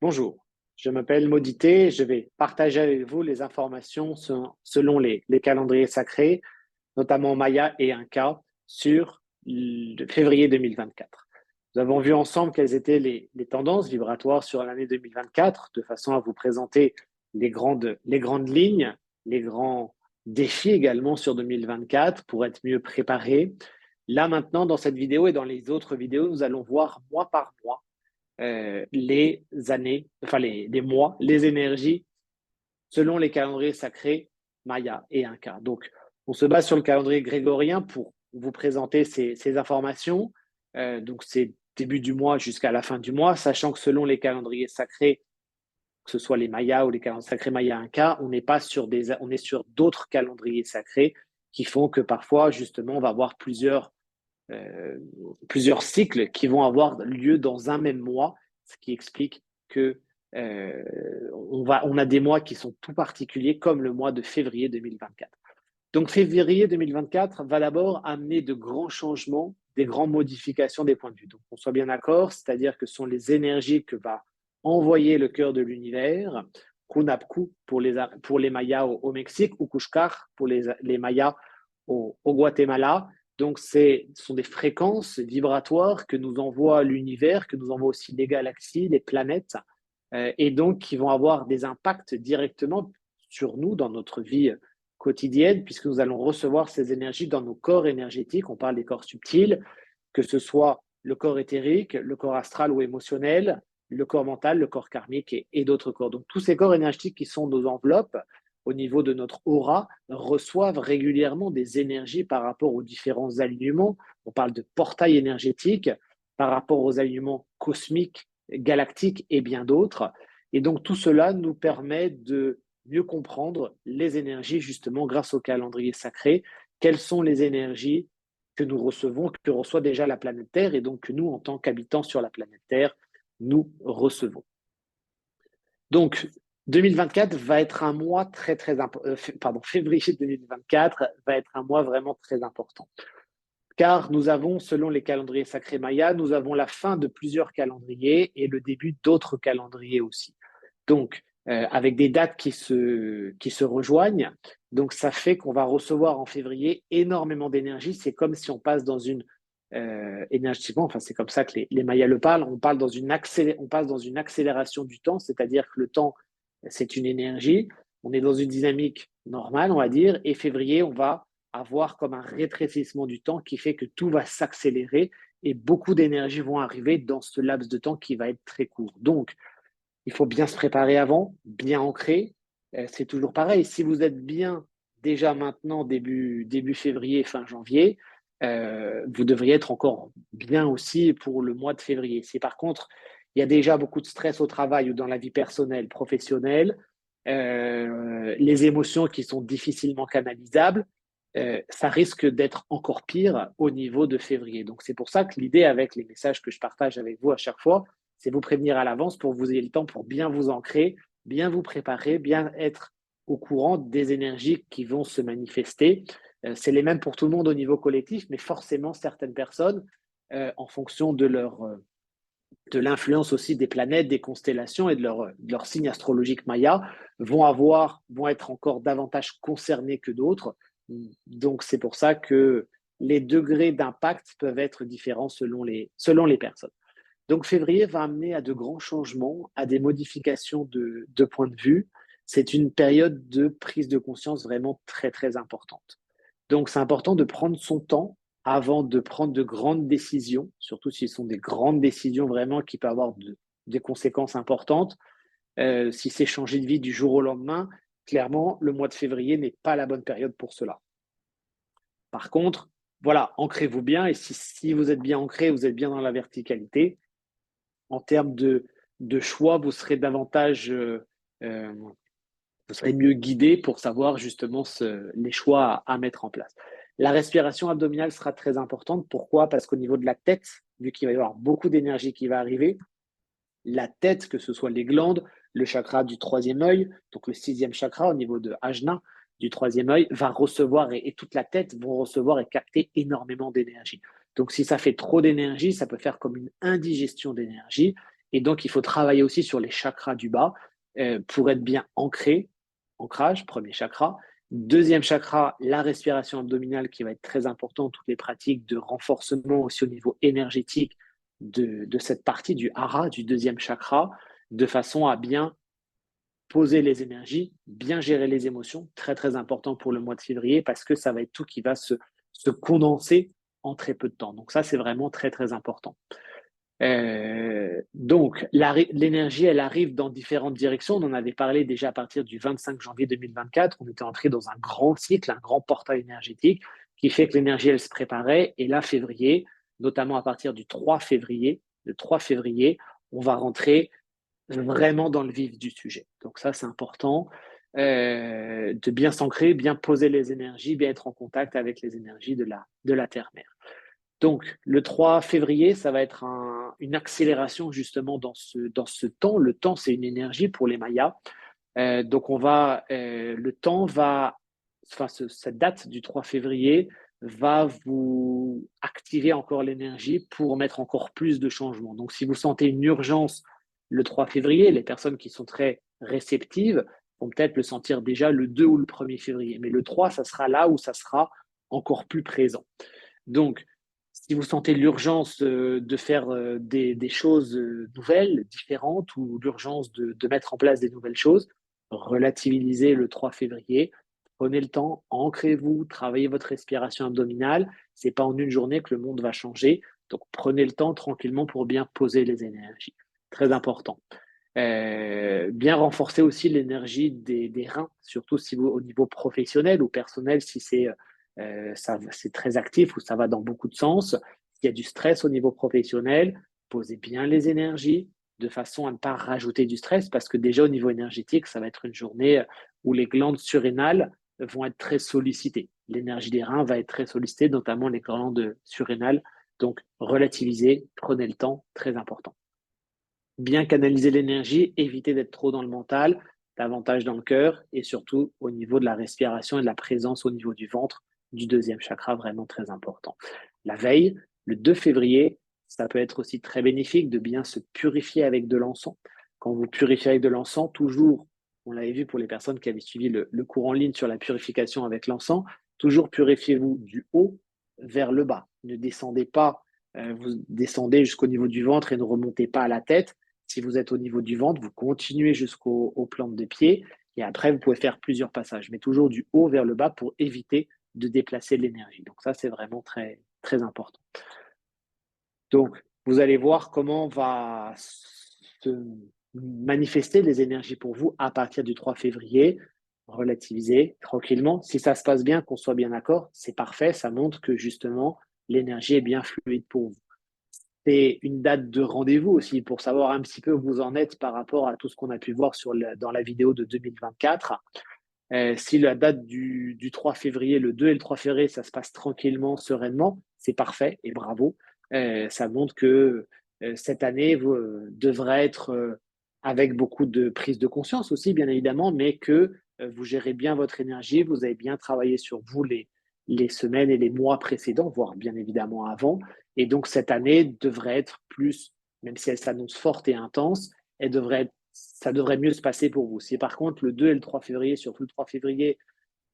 Bonjour, je m'appelle Modité. Je vais partager avec vous les informations selon les calendriers sacrés, notamment Maya et Inca, sur le février 2024. Nous avons vu ensemble quelles étaient les tendances vibratoires sur l'année 2024, de façon à vous présenter les grandes lignes, les grands défis également sur 2024 pour être mieux préparés. Là maintenant, dans cette vidéo et dans les autres vidéos, nous allons voir mois par mois les années, enfin les mois, les énergies selon les calendriers sacrés Maya et Inca. Donc, on se base sur le calendrier grégorien pour vous présenter ces informations. Donc, c'est début du mois jusqu'à la fin du mois, sachant que selon les calendriers sacrés, que ce soit les Mayas ou les calendriers sacrés Maya Inca, on n'est pas sur on est sur d'autres calendriers sacrés qui font que parfois, justement, on va avoir plusieurs cycles qui vont avoir lieu dans un même mois, ce qui explique que on a des mois qui sont tout particuliers, comme le mois de février 2024. Donc, février 2024 va d'abord amener de grands changements, des grandes modifications des points de vue. Donc, on soit bien d'accord, c'est-à-dire que ce sont les énergies que va envoyer le cœur de l'univers, Kunapku pour les Mayas au Mexique, ou Kushkar pour les Mayas au Guatemala. Donc, ce sont des fréquences vibratoires que nous envoie l'univers, que nous envoient aussi les galaxies, les planètes, et donc qui vont avoir des impacts directement sur nous dans notre vie quotidienne, puisque nous allons recevoir ces énergies dans nos corps énergétiques. On parle des corps subtils, que ce soit le corps éthérique, le corps astral ou émotionnel, le corps mental, le corps karmique et d'autres corps. Donc, tous ces corps énergétiques qui sont nos enveloppes, au niveau de notre aura, reçoivent régulièrement des énergies par rapport aux différents alignements. On parle de portail énergétique par rapport aux alignements cosmiques, galactiques et bien d'autres. Et donc tout cela nous permet de mieux comprendre les énergies, justement grâce au calendrier sacré. Quelles sont les énergies que nous recevons, que reçoit déjà la planète Terre, et donc que nous, en tant qu'habitants sur la planète Terre, nous recevons. Donc, 2024 va être un mois très important. Pardon, février 2024 va être un mois vraiment très important. Car nous avons, selon les calendriers sacrés mayas, nous avons la fin de plusieurs calendriers et le début d'autres calendriers aussi. Donc, avec des dates qui se rejoignent. Donc, ça fait qu'on va recevoir en février énormément d'énergie. C'est comme si on passe dans une énergétiquement, enfin c'est comme ça que les Mayas le parlent, on passe dans une accélération du temps, c'est-à-dire que le temps, c'est une énergie, on est dans une dynamique normale, on va dire, et février, on va avoir comme un rétrécissement du temps qui fait que tout va s'accélérer et beaucoup d'énergie vont arriver dans ce laps de temps qui va être très court. Donc, il faut bien se préparer avant, bien ancrer. C'est toujours pareil. Si vous êtes bien déjà maintenant, début février, fin janvier, vous devriez être encore bien aussi pour le mois de février. Si par contre, il y a déjà beaucoup de stress au travail ou dans la vie personnelle, professionnelle, les émotions qui sont difficilement canalisables, ça risque d'être encore pire au niveau de février. Donc, c'est pour ça que l'idée avec les messages que je partage avec vous à chaque fois, c'est vous prévenir à l'avance pour que vous ayez le temps pour bien vous ancrer, bien vous préparer, bien être au courant des énergies qui vont se manifester. C'est les mêmes pour tout le monde au niveau collectif, mais forcément, certaines personnes, en fonction de l'influence aussi des planètes, des constellations et de leur signe astrologique maya, vont être encore davantage concernés que d'autres. Donc, c'est pour ça que les degrés d'impact peuvent être différents selon les personnes. Donc, février va amener à de grands changements, à des modifications de point de vue. C'est une période de prise de conscience vraiment très, très importante. Donc, c'est important de prendre son temps avant de prendre de grandes décisions, surtout si ce sont des grandes décisions vraiment qui peuvent avoir des conséquences importantes. Si c'est changer de vie du jour au lendemain, clairement, le mois de février n'est pas la bonne période pour cela. Par contre, voilà, ancrez-vous bien et si vous êtes bien ancré, vous êtes bien dans la verticalité, en termes de choix, vous serez davantage, vous serez mieux guidé pour savoir justement les choix à mettre en place. La respiration abdominale sera très importante. Pourquoi? Parce qu'au niveau de la tête, vu qu'il va y avoir beaucoup d'énergie qui va arriver, la tête, que ce soit les glandes, le chakra du troisième œil, donc le sixième chakra au niveau de Ajna, du troisième œil, va recevoir et toute la tête vont recevoir et capter énormément d'énergie. Donc, si ça fait trop d'énergie, ça peut faire comme une indigestion d'énergie Et donc, il faut travailler aussi sur les chakras du bas pour être bien ancré. Ancrage, premier chakra. Deuxième chakra, la respiration abdominale qui va être très importante, toutes les pratiques de renforcement aussi au niveau énergétique de cette partie du hara, du deuxième chakra, de façon à bien poser les énergies, bien gérer les émotions, très très important pour le mois de février parce que ça va être tout qui va se condenser en très peu de temps. Donc ça, c'est vraiment très très important. Donc, l'énergie, elle arrive dans différentes directions. On en avait parlé déjà à partir du 25 janvier 2024. On était entré dans un grand cycle, un grand portail énergétique qui fait que l'énergie, elle se préparait. Et là, février, notamment à partir du 3 février, le 3 février, on va rentrer vraiment dans le vif du sujet. Donc ça, c'est important de bien s'ancrer, bien poser les énergies, bien être en contact avec les énergies de la Terre-Mère. Donc, le 3 février, ça va être une accélération justement dans ce temps. Le temps, c'est une énergie pour les Mayas. Donc, le temps va, enfin, cette date du 3 février va vous activer encore l'énergie pour mettre encore plus de changements. Donc, si vous sentez une urgence le 3 février, les personnes qui sont très réceptives vont peut-être le sentir déjà le 2 ou le 1er février. Mais le 3, ça sera là où ça sera encore plus présent. Donc, si vous sentez l'urgence de faire des choses nouvelles, différentes, ou l'urgence de mettre en place des nouvelles choses, relativisez le 3 février. Prenez le temps, ancrez-vous, travaillez votre respiration abdominale. Ce n'est pas en une journée que le monde va changer. Donc, prenez le temps tranquillement pour bien poser les énergies. Très important. Bien renforcer aussi l'énergie des reins, surtout si vous, au niveau professionnel ou personnel, si c'est très actif ou ça va dans beaucoup de sens. S'il y a du stress au niveau professionnel, posez bien les énergies de façon à ne pas rajouter du stress parce que déjà au niveau énergétique, ça va être une journée où les glandes surrénales vont être très sollicitées. L'énergie des reins va être très sollicitée, notamment les glandes surrénales. Donc, relativisez, prenez le temps, très important. Bien canaliser l'énergie, éviter d'être trop dans le mental, davantage dans le cœur et surtout au niveau de la respiration et de la présence au niveau du ventre, du deuxième chakra, vraiment très important. La veille, le 2 février, ça peut être aussi très bénéfique de bien se purifier avec de l'encens. Quand vous purifiez avec de l'encens, toujours, on l'avait vu pour les personnes qui avaient suivi le cours en ligne sur la purification avec l'encens, toujours purifiez-vous du haut vers le bas. Ne descendez pas, vous descendez jusqu'au niveau du ventre et ne remontez pas à la tête. Si vous êtes au niveau du ventre, vous continuez jusqu'aux plantes de pied et après, vous pouvez faire plusieurs passages, mais toujours du haut vers le bas pour éviter de déplacer l'énergie. Donc ça, c'est vraiment très, très important. Donc, vous allez voir comment va se manifester les énergies pour vous à partir du 3 février. Relativiser tranquillement. Si ça se passe bien, qu'on soit bien d'accord, c'est parfait. Ça montre que justement, l'énergie est bien fluide pour vous. C'est une date de rendez-vous aussi pour savoir un petit peu où vous en êtes par rapport à tout ce qu'on a pu voir dans la vidéo de 2024. Si la date du 3 février, le 2 et le 3 février, ça se passe tranquillement, sereinement, c'est parfait et bravo. Ça montre que cette année devrait être avec beaucoup de prise de conscience aussi, bien évidemment, mais que vous gérez bien votre énergie, vous avez bien travaillé sur vous les semaines et les mois précédents, voire bien évidemment avant. Et donc, cette année devrait être plus, même si elle s'annonce forte et intense, ça devrait mieux se passer pour vous. Si par contre, le 2 et le 3 février, surtout le 3 février,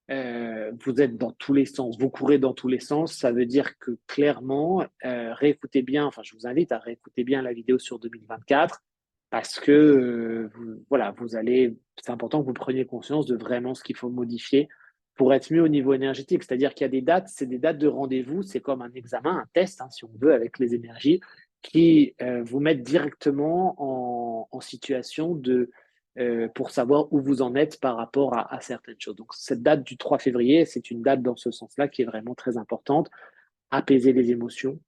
vous êtes dans tous les sens, vous courez dans tous les sens, ça veut dire que clairement, réécoutez bien, enfin, je vous invite à réécouter bien la vidéo sur 2024 parce que voilà, c'est important que vous preniez conscience de vraiment ce qu'il faut modifier pour être mieux au niveau énergétique. C'est-à-dire qu'il y a des dates, c'est des dates de rendez-vous, c'est comme un examen, un test, hein, si on veut, avec les énergies, qui vous mettent directement en situation pour savoir où vous en êtes par rapport à certaines choses. Donc, cette date du 3 février, c'est une date dans ce sens-là qui est vraiment très importante. Apaiser les émotions.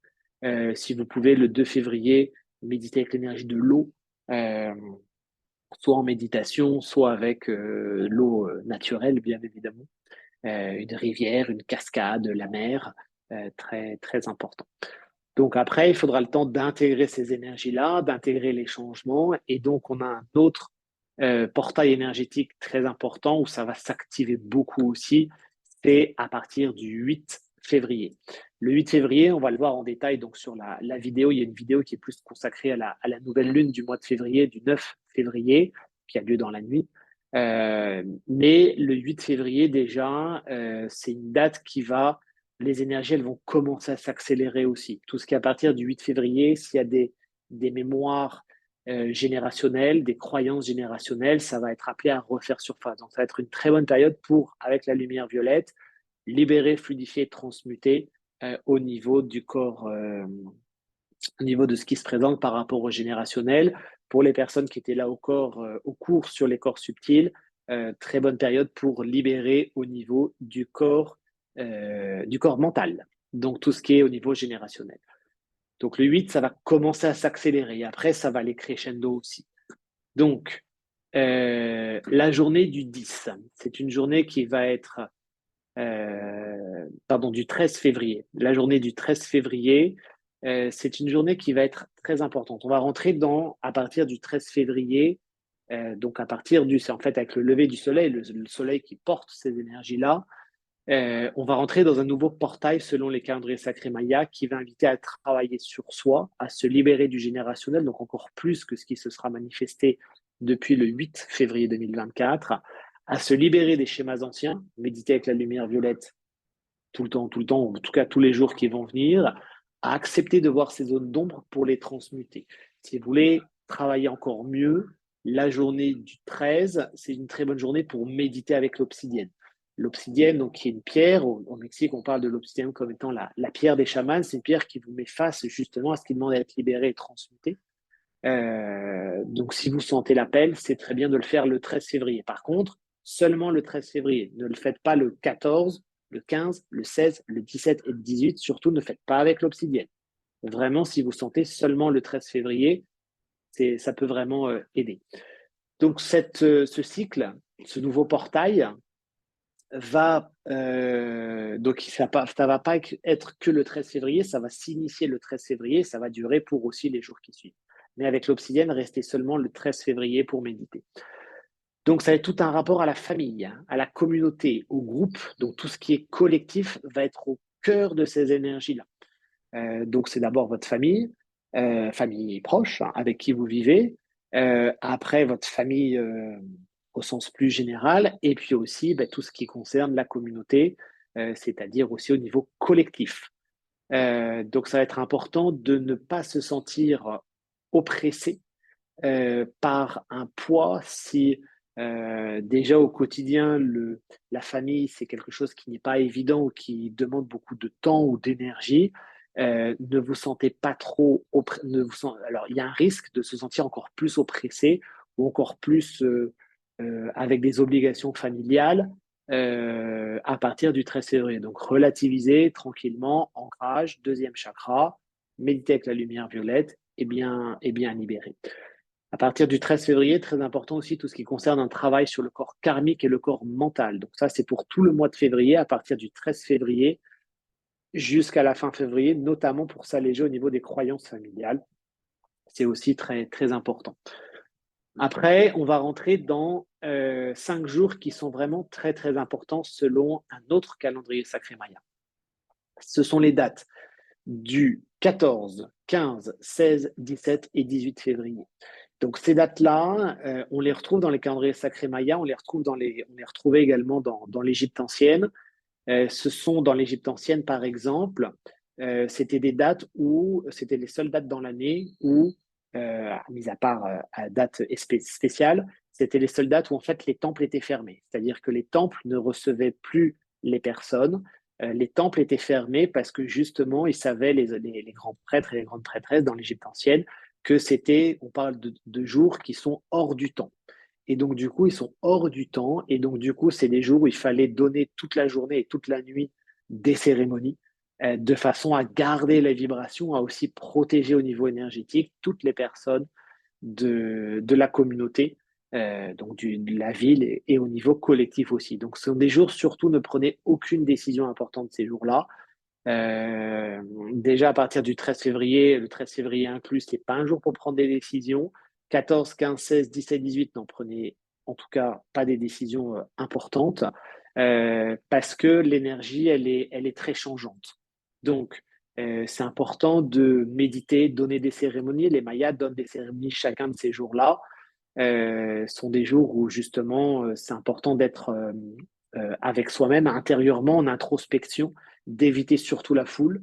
Si vous pouvez, le 2 février, méditer avec l'énergie de l'eau, soit en méditation, soit avec l'eau naturelle, bien évidemment. Une rivière, une cascade, la mer, très, très important. Donc après, il faudra le temps d'intégrer ces énergies-là, d'intégrer les changements. Et donc, on a un autre portail énergétique très important où ça va s'activer beaucoup aussi. C'est à partir du 8 février. Le 8 février, on va le voir en détail donc sur la vidéo. Il y a une vidéo qui est plus consacrée à la nouvelle lune du mois de février, du 9 février, qui a lieu dans la nuit. Mais le 8 février, déjà, c'est une date qui va, les énergies, elles vont commencer à s'accélérer aussi. Tout ce qui est à partir du 8 février, s'il y a des mémoires générationnelles, des croyances générationnelles, ça va être appelé à refaire surface. Donc, ça va être une très bonne période pour, avec la lumière violette, libérer, fluidifier, transmuter au niveau du corps, au niveau de ce qui se présente par rapport au générationnel. Pour les personnes qui étaient là au cours sur les corps subtils, très bonne période pour libérer au niveau du corps mental. Donc, tout ce qui est au niveau générationnel. Donc, le 8, ça va commencer à s'accélérer. Après, ça va aller crescendo aussi. Donc, la journée du 10, c'est une journée qui va être, du 13 février. La journée du 13 février, c'est une journée qui va être très importante. On va rentrer à partir du 13 février, donc à partir c'est en fait avec le lever du soleil, le soleil qui porte ces énergies-là, on va rentrer dans un nouveau portail selon les calendriers sacrés mayas qui va inviter à travailler sur soi, à se libérer du générationnel, donc encore plus que ce qui se sera manifesté depuis le 8 février 2024, à se libérer des schémas anciens, méditer avec la lumière violette tout le temps, ou en tout cas tous les jours qui vont venir, à accepter de voir ces zones d'ombre pour les transmuter. Si vous voulez travailler encore mieux, la journée du 13, c'est une très bonne journée pour méditer avec l'obsidienne. L'obsidienne, donc, qui est une pierre, au Mexique, on parle de l'obsidienne comme étant la pierre des chamans, c'est une pierre qui vous met face justement à ce qui demande à être libéré et transmuté. Donc, si vous sentez l'appel, c'est très bien de le faire le 13 février. Par contre, seulement le 13 février. Ne le faites pas le 14, le 15, le 16, le 17 et le 18. Surtout, ne faites pas avec l'obsidienne. Vraiment, si vous sentez seulement le 13 février, ça peut vraiment aider. Donc, ce cycle, ce nouveau portail, donc ça va pas être que le 13 février, ça va s'initier le 13 février, ça va durer pour aussi les jours qui suivent. Mais avec l'obsidienne, restez seulement le 13 février pour méditer. Donc, ça va être tout un rapport à la famille, à la communauté, au groupe. Donc, tout ce qui est collectif va être au cœur de ces énergies-là. Donc, c'est d'abord votre famille, famille proche, hein, avec qui vous vivez. Après, votre famille au sens plus général. Et puis aussi, tout ce qui concerne la communauté, c'est-à-dire aussi au niveau collectif. Donc, ça va être important de ne pas se sentir oppressé par un poids si déjà au quotidien, la famille, c'est quelque chose qui n'est pas évident ou qui demande beaucoup de temps ou d'énergie. Ne vous sentez pas trop alors, il y a un risque de se sentir encore plus oppressé ou encore plus avec des obligations familiales à partir du 13 février. Donc, relativiser tranquillement, ancrage, deuxième chakra, méditer avec la lumière violette et bien libérer. À partir du 13 février, très important aussi tout ce qui concerne un travail sur le corps karmique et le corps mental. Donc ça, c'est pour tout le mois de février, à partir du 13 février jusqu'à la fin février, notamment pour s'alléger au niveau des croyances familiales. C'est aussi très, très important. Après, on va rentrer dans 5 jours qui sont vraiment très, très importants selon un autre calendrier sacré maya. Ce sont les dates du 14, 15, 16, 17 et 18 février. Donc ces dates-là, on les retrouve dans les calendriers sacrés mayas, on les retrouvait également dans l'Égypte ancienne. Ce sont dans l'Égypte ancienne, par exemple, c'était des dates où c'était les seules dates dans l'année où, mis à part à date spéciale, c'était les seules dates où en fait les temples étaient fermés. C'est-à-dire que les temples ne recevaient plus les personnes. Les temples étaient fermés parce que justement, ils savaient, les grands prêtres et les grandes prêtresses dans l'Égypte ancienne, que on parle de jours qui sont hors du temps. Et donc, du coup, ils sont hors du temps. Et donc, du coup, c'est des jours où il fallait donner toute la journée et toute la nuit des cérémonies de façon à garder les vibrations, à aussi protéger au niveau énergétique toutes les personnes de la communauté, donc de la ville et au niveau collectif aussi. Donc, ce sont des jours, surtout, ne prenez aucune décision importante ces jours-là. Déjà à partir du 13 février, le 13 février inclus, ce n'est pas un jour pour prendre des décisions. 14, 15, 16, 17, 18, n'en prenez en tout cas pas des décisions importantes, parce que l'énergie, elle est très changeante. Donc, c'est important de méditer, donner des cérémonies. Les Mayas donnent des cérémonies chacun de ces jours-là. Sont des jours où justement, c'est important d'être avec soi-même, intérieurement, en introspection, d'éviter surtout la foule.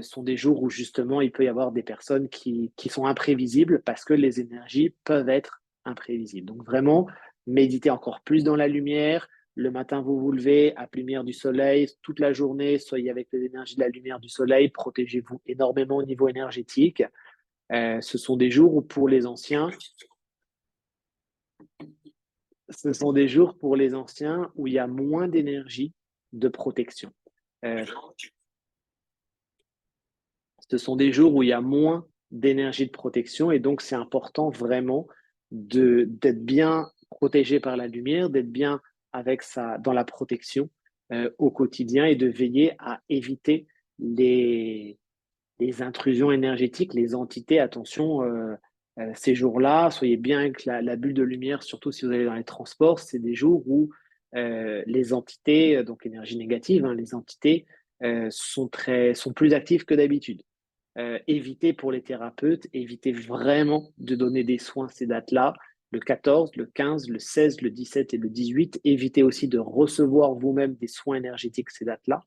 Sont des jours où justement il peut y avoir des personnes qui sont imprévisibles parce que les énergies peuvent être imprévisibles. Donc vraiment, méditez encore plus dans la lumière. Le matin, vous vous levez à la lumière du soleil, toute la journée, soyez avec les énergies de la lumière du soleil, protégez-vous énormément au niveau énergétique. Ce sont des jours où pour les anciens, ce sont des jours pour les anciens où il y a moins d'énergie de protection. Euh, Ce sont des jours où il y a moins d'énergie de protection et donc c'est important vraiment d'être bien protégé par la lumière, d'être bien avec ça dans la protection au quotidien et de veiller à éviter les intrusions énergétiques, les entités. Attention, ces jours-là, soyez bien avec la bulle de lumière, surtout si vous allez dans les transports. C'est des jours où les entités, donc énergie négative, hein, les entités sont plus actives que d'habitude. Évitez pour les thérapeutes, évitez vraiment de donner des soins ces dates-là, le 14, le 15, le 16, le 17 et le 18. Évitez aussi de recevoir vous-même des soins énergétiques ces dates-là,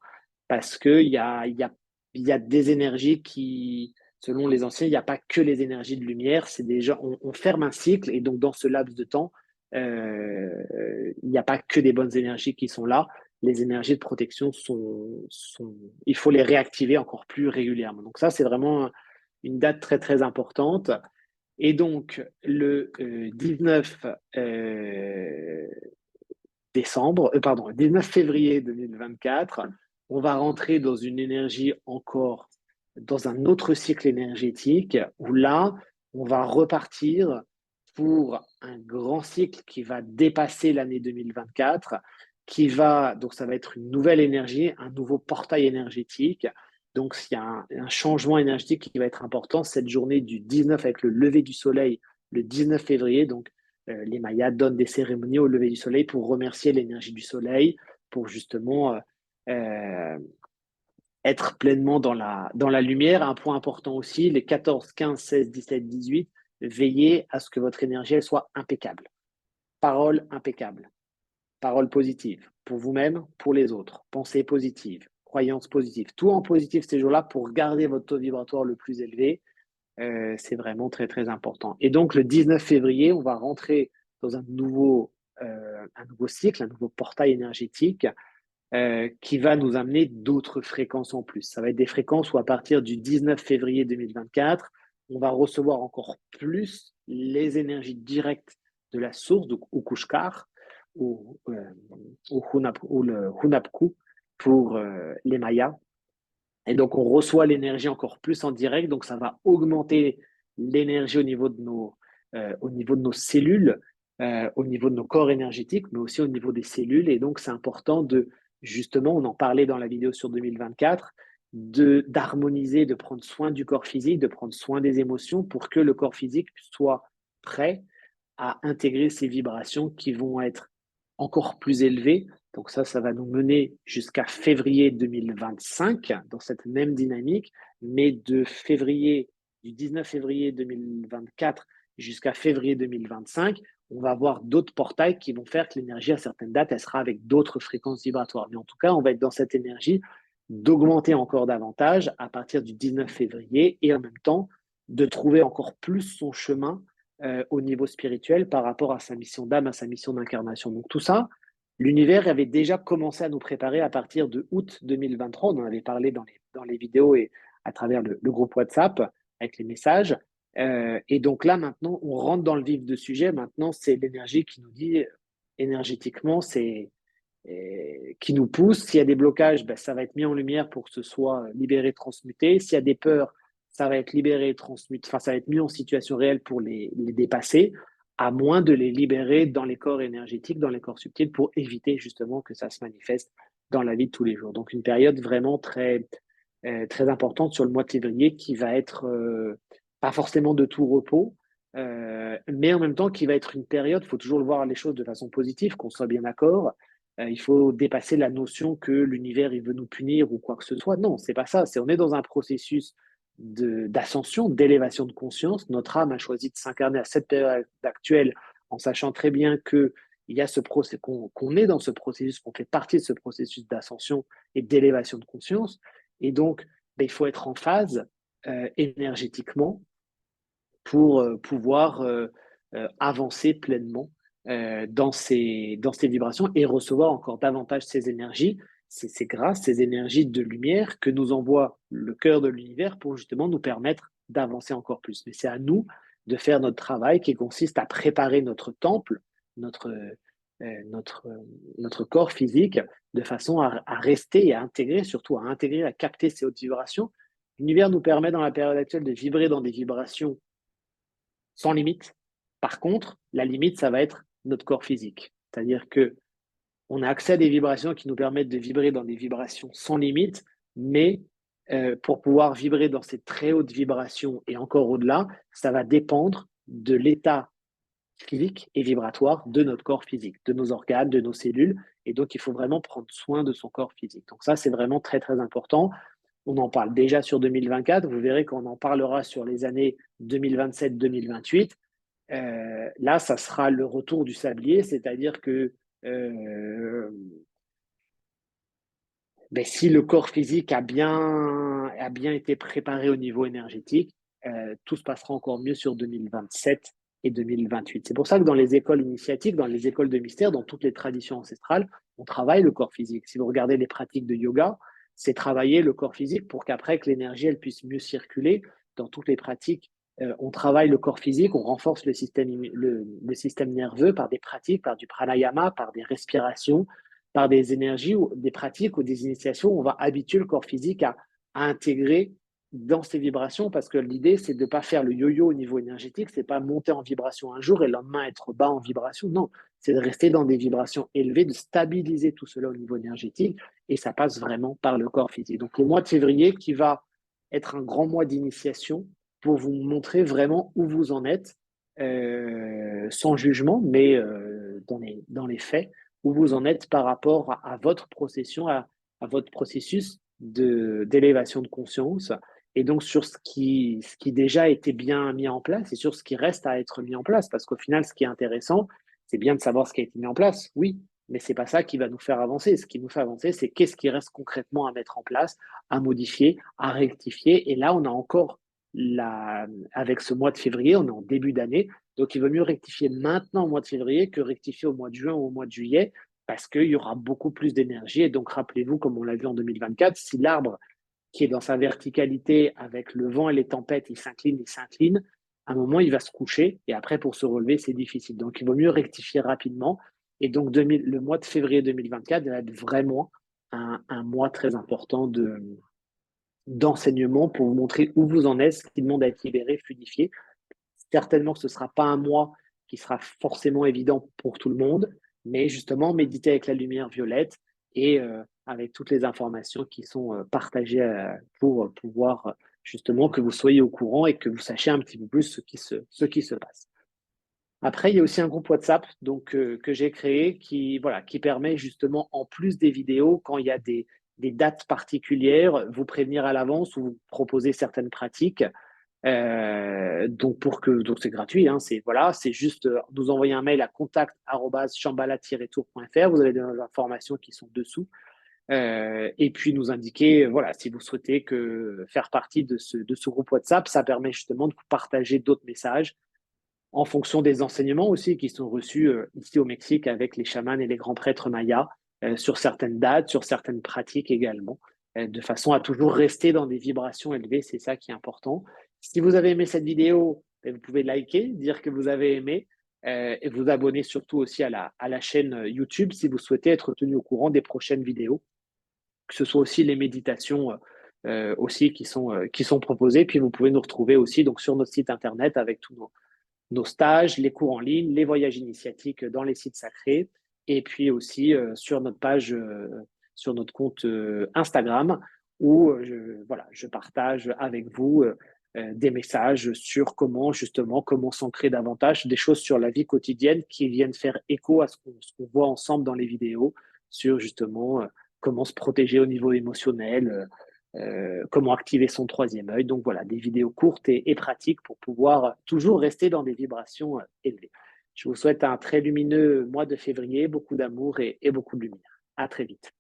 parce il y a des énergies qui, selon les anciens, il n'y a pas que les énergies de lumière, c'est déjà, on ferme un cycle, et donc dans ce laps de temps, il n'y a pas que des bonnes énergies qui sont là. Les énergies de protection il faut les réactiver encore plus régulièrement. Donc ça, c'est vraiment une date très, très importante. Et donc, le 19 le 19 février 2024, on va rentrer dans une énergie encore, dans un autre cycle énergétique où là, on va repartir pour un grand cycle qui va dépasser l'année 2024, donc ça va être une nouvelle énergie, un nouveau portail énergétique. Donc, il y a un changement énergétique qui va être important cette journée du 19 avec le lever du soleil, le 19 février. Donc, les Mayas donnent des cérémonies au lever du soleil pour remercier l'énergie du soleil, pour justement euh, être pleinement dans la lumière. Un point important aussi, les 14, 15, 16, 17, 18, veillez à ce que votre énergie elle soit impeccable. Parole impeccable, parole positive pour vous-même, pour les autres, pensée positive, croyance positive, tout en positif ces jours-là pour garder votre taux vibratoire le plus élevé. C'est vraiment très, très important. Et donc, le 19 février, on va rentrer dans un nouveau cycle, un nouveau portail énergétique qui va nous amener d'autres fréquences en plus. Ça va être des fréquences où à partir du 19 février 2024, on va recevoir encore plus les énergies directes de la source, donc Ukushkar ou le Hunapku pour les Mayas. Et donc, on reçoit l'énergie encore plus en direct. Donc, ça va augmenter l'énergie au niveau de nos cellules, au niveau de nos corps énergétiques, mais aussi au niveau des cellules. Et donc, c'est important justement, on en parlait dans la vidéo sur 2024, d'harmoniser, de prendre soin du corps physique, de prendre soin des émotions pour que le corps physique soit prêt à intégrer ces vibrations qui vont être encore plus élevées. Donc ça va nous mener jusqu'à février 2025 dans cette même dynamique, mais du 19 février 2024 jusqu'à février 2025, on va avoir d'autres portails qui vont faire que l'énergie à certaines dates, elle sera avec d'autres fréquences vibratoires. Mais en tout cas, on va être dans cette énergie d'augmenter encore davantage à partir du 19 février et en même temps de trouver encore plus son chemin au niveau spirituel par rapport à sa mission d'âme, à sa mission d'incarnation. Donc tout ça, l'univers avait déjà commencé à nous préparer à partir de août 2023. On en avait parlé dans les vidéos et à travers le groupe WhatsApp avec les messages. Et donc là, maintenant, on rentre dans le vif du sujet. Maintenant, c'est l'énergie qui nous dit, énergétiquement, qui nous pousse. S'il y a des blocages, ben, ça va être mis en lumière pour que ce soit libéré, transmuté. S'il y a des peurs, ça va être libéré, transmuté. Enfin, ça va être mis en situation réelle pour les dépasser, à moins de les libérer dans les corps énergétiques, dans les corps subtils, pour éviter justement que ça se manifeste dans la vie de tous les jours. Donc, une période vraiment très, très importante sur le mois de février qui va être pas forcément de tout repos, mais en même temps qui va être une période, il faut toujours le voir les choses de façon positive, qu'on soit bien d'accord. Il faut dépasser la notion que l'univers il veut nous punir ou quoi que ce soit. Non, c'est pas ça. On est dans un processus d'ascension, d'élévation de conscience. Notre âme a choisi de s'incarner à cette période actuelle en sachant très bien que il y a qu'on est dans ce processus, qu'on fait partie de ce processus d'ascension et d'élévation de conscience. Et donc, ben, il faut être en phase énergétiquement pour pouvoir avancer pleinement dans ces vibrations et recevoir encore davantage ces énergies. C'est grâce à ces énergies de lumière que nous envoie le cœur de l'univers pour justement nous permettre d'avancer encore plus. Mais c'est à nous de faire notre travail qui consiste à préparer notre temple, notre, notre corps physique, de façon à rester et à intégrer, surtout à intégrer, à capter ces hautes vibrations. L'univers nous permet dans la période actuelle de vibrer dans des vibrations sans limite. Par contre, la limite, ça va être notre corps physique. C'est-à-dire que on a accès à des vibrations qui nous permettent de vibrer dans des vibrations sans limite, mais pour pouvoir vibrer dans ces très hautes vibrations et encore au-delà, ça va dépendre de l'état physique et vibratoire de notre corps physique, de nos organes, de nos cellules. Et donc, il faut vraiment prendre soin de son corps physique. Donc ça, c'est vraiment très, très important. On en parle déjà sur 2024. Vous verrez qu'on en parlera sur les années 2027-2028. Là, ça sera le retour du sablier, c'est-à-dire que ben, si le corps physique a bien été préparé au niveau énergétique, tout se passera encore mieux sur 2027 et 2028. C'est pour ça que dans les écoles initiatiques, dans les écoles de mystère, dans toutes les traditions ancestrales, on travaille le corps physique. Si vous regardez les pratiques de yoga, c'est travailler le corps physique pour qu'après que l'énergie elle puisse mieux circuler. Dans toutes les pratiques, on travaille le corps physique, on renforce le système nerveux par des pratiques, par du pranayama, par des respirations, par des énergies ou des pratiques ou des initiations où on va habituer le corps physique à intégrer dans ces vibrations parce que l'idée, c'est de ne pas faire le yo-yo au niveau énergétique, c'est pas monter en vibration un jour et le lendemain être bas en vibration. Non, c'est de rester dans des vibrations élevées, de stabiliser tout cela au niveau énergétique et ça passe vraiment par le corps physique. Donc le mois de février qui va être un grand mois d'initiation pour vous montrer vraiment où vous en êtes, sans jugement, mais dans les faits, où vous en êtes par rapport à votre procession, à votre processus d'élévation de conscience, et donc sur ce qui déjà a été bien mis en place et sur ce qui reste à être mis en place. Parce qu'au final, ce qui est intéressant, c'est bien de savoir ce qui a été mis en place, oui, mais c'est pas ça qui va nous faire avancer. Ce qui nous fait avancer, c'est qu'est-ce qui reste concrètement à mettre en place, à modifier, à rectifier. Et là, on a encore avec ce mois de février, on est en début d'année, donc il vaut mieux rectifier maintenant au mois de février que rectifier au mois de juin ou au mois de juillet, parce qu'il y aura beaucoup plus d'énergie. Et donc rappelez-vous, comme on l'a vu en 2024, si l'arbre qui est dans sa verticalité avec le vent et les tempêtes, il s'incline, à un moment, il va se coucher, et après, pour se relever, c'est difficile. Donc il vaut mieux rectifier rapidement. Et donc le mois de février 2024 va être vraiment un mois très important d'enseignement pour vous montrer où vous en êtes, ce qui demande à être libéré, fluidifié. Certainement que ce ne sera pas un mois qui sera forcément évident pour tout le monde, mais justement, méditer avec la lumière violette et avec toutes les informations qui sont partagées pour pouvoir justement que vous soyez au courant et que vous sachiez un petit peu plus ce qui se passe. Après, il y a aussi un groupe WhatsApp donc, que j'ai créé voilà, qui permet justement, en plus des vidéos, quand il y a des dates particulières, vous prévenir à l'avance ou vous proposer certaines pratiques. Donc c'est gratuit, hein, c'est voilà, c'est juste nous envoyer un mail à contact@shambhala-tour.fr. Vous avez des informations qui sont dessous. Et puis nous indiquer, voilà, si vous souhaitez faire partie de ce groupe WhatsApp, ça permet justement de partager d'autres messages en fonction des enseignements aussi qui sont reçus ici au Mexique avec les chamans et les grands prêtres mayas sur certaines dates, sur certaines pratiques également, de façon à toujours rester dans des vibrations élevées, c'est ça qui est important. Si vous avez aimé cette vidéo, vous pouvez liker, dire que vous avez aimé et vous abonner surtout aussi à la chaîne YouTube si vous souhaitez être tenu au courant des prochaines vidéos, que ce soit aussi les méditations aussi qui sont proposées. Puis vous pouvez nous retrouver aussi donc, sur notre site internet avec tous nos stages, les cours en ligne, les voyages initiatiques dans les sites sacrés, et puis aussi sur notre page, sur notre compte Instagram, où voilà, je partage avec vous des messages sur comment s'ancrer davantage, des choses sur la vie quotidienne qui viennent faire écho à ce qu'on voit ensemble dans les vidéos, sur justement comment se protéger au niveau émotionnel, comment activer son troisième œil. Donc voilà, des vidéos courtes et pratiques pour pouvoir toujours rester dans des vibrations élevées. Je vous souhaite un très lumineux mois de février, beaucoup d'amour et beaucoup de lumière. À très vite.